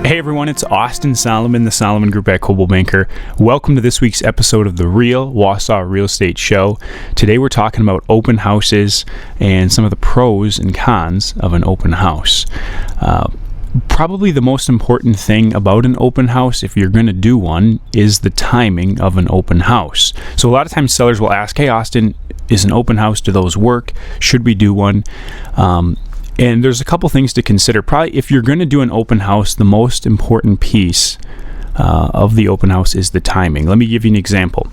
Hey everyone, it's Austin Solomon, the Solomon Group at Coldwell Banker. Welcome to this week's episode of the Real Wausau Real Estate Show. Today we're talking about open houses and some of the pros and cons of an open house. Probably the most important thing about an open house, if you're going to do one, is the timing of an open house. So a lot of times sellers will ask, hey Austin, is an open house, do those work? Should we do one? And there's a couple things to consider. Probably if you're going to do an open house, the most important piece of the open house is the timing. Let me give you an example.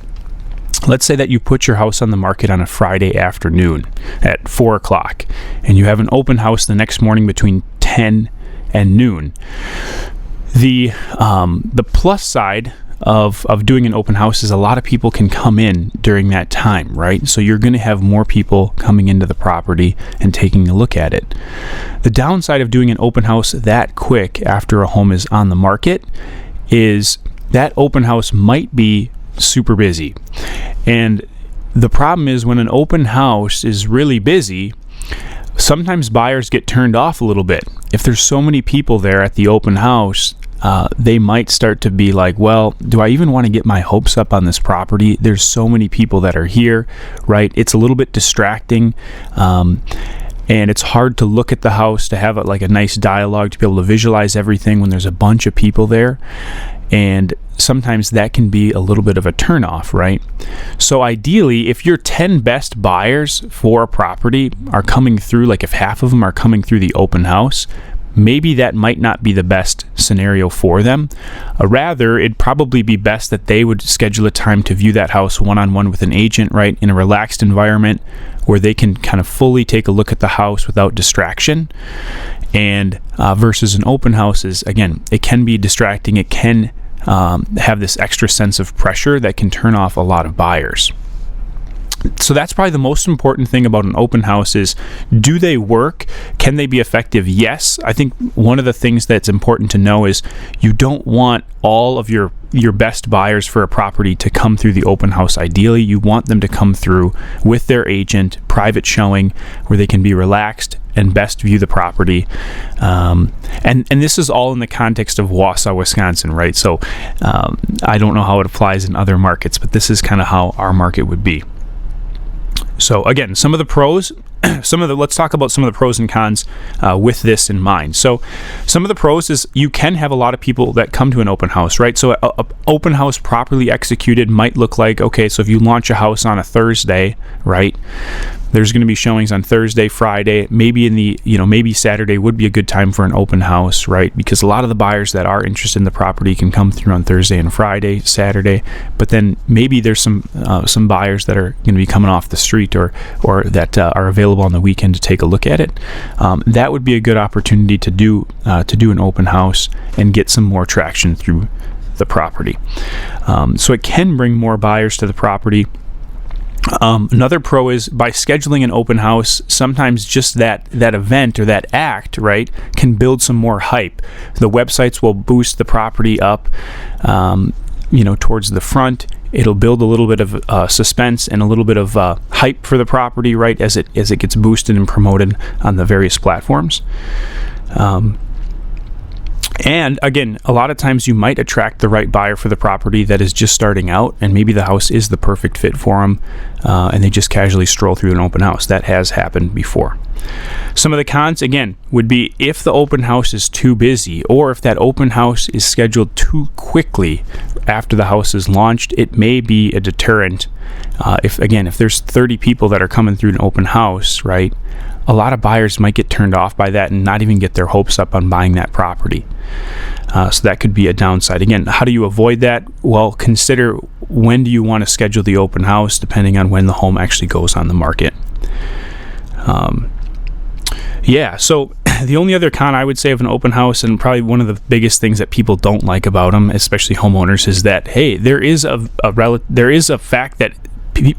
Let's say that you put your house on the market on a Friday afternoon at 4 o'clock, and you have an open house the next morning between 10 and noon. The plus side of doing an open house is a lot of people can come in during that time, right? So you're going to have more people coming into the property and taking a look at it. The downside of doing an open house that quick after a home is on the market is that open house might be super busy. And the problem is when an open house is really busy, sometimes buyers get turned off a little bit. If there's so many people there at the open house, they might start to be like, well, do I even want to get my hopes up on this property? There's so many people that are here, right? It's a little bit distracting, and it's hard to look at the house, to have a nice dialogue, to be able to visualize everything when there's a bunch of people there. And sometimes that can be a little bit of a turnoff, right? So ideally, if your 10 best buyers for a property are coming through, like if half of them are coming through the open house, maybe that might not be the best scenario for them. Rather, it'd probably be best that they would schedule a time to view that house one-on-one with an agent, right, in a relaxed environment where they can kind of fully take a look at the house without distraction. And versus an open house is, again, it can be distracting. It can have this extra sense of pressure that can turn off a lot of buyers. So that's probably the most important thing about an open house is, do they work? Can they be effective? Yes. I think one of the things that's important to know is you don't want all of your best buyers for a property to come through the open house. Ideally, you want them to come through with their agent, private showing, where they can be relaxed and best view the property. And this is all in the context of Wausau, Wisconsin, right? So I don't know how it applies in other markets, but this is kind of how our market would be. So again, some of the pros, let's talk about some of the pros and cons with this in mind. So some of the pros is you can have a lot of people that come to an open house, right? So a open house properly executed might look like, okay, so if you launch a house on a Thursday, right, there's going to be showings on Thursday, Friday, maybe maybe Saturday would be a good time for an open house, right? Because a lot of the buyers that are interested in the property can come through on Thursday and Friday, Saturday, but then maybe there's some buyers that are going to be coming off the street or that are available on the weekend to take a look at it. That would be a good opportunity to do an open house and get some more traction through the property. So it can bring more buyers to the property. Another pro is by scheduling an open house, sometimes just that event or that act, right, can build some more hype. The websites will boost the property up, towards the front. It'll build a little bit of suspense and a little bit of hype for the property, right, as it gets boosted and promoted on the various platforms. And again, a lot of times you might attract the right buyer for the property that is just starting out, and maybe the house is the perfect fit for them, and they just casually stroll through an open house. That has happened before. Some of the cons, again, would be if the open house is too busy, or if that open house is scheduled too quickly after the house is launched, it may be a deterrent. If there's 30 people that are coming through an open house, right, a lot of buyers might get turned off by that and not even get their hopes up on buying that property. So that could be a downside. Again, how do you avoid that? Well, consider when do you want to schedule the open house depending on when the home actually goes on the market. So the only other con I would say of an open house, and probably one of the biggest things that people don't like about them, especially homeowners, is that, hey, there is a fact that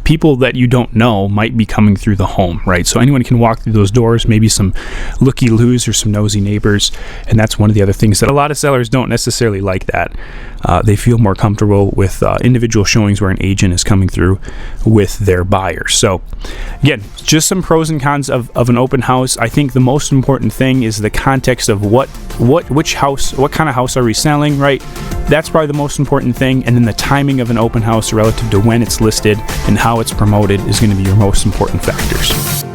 people that you don't know might be coming through the home, right? So anyone can walk through those doors, maybe some looky-loos or some nosy neighbors, and that's one of the other things that a lot of sellers don't necessarily like that. They feel more comfortable with individual showings where an agent is coming through with their buyers. So again, just some pros and cons of an open house. I think the most important thing is the context of what what kind of house are we selling, right? That's probably the most important thing. And then the timing of an open house relative to when it's listed and how it's promoted is going to be your most important factors.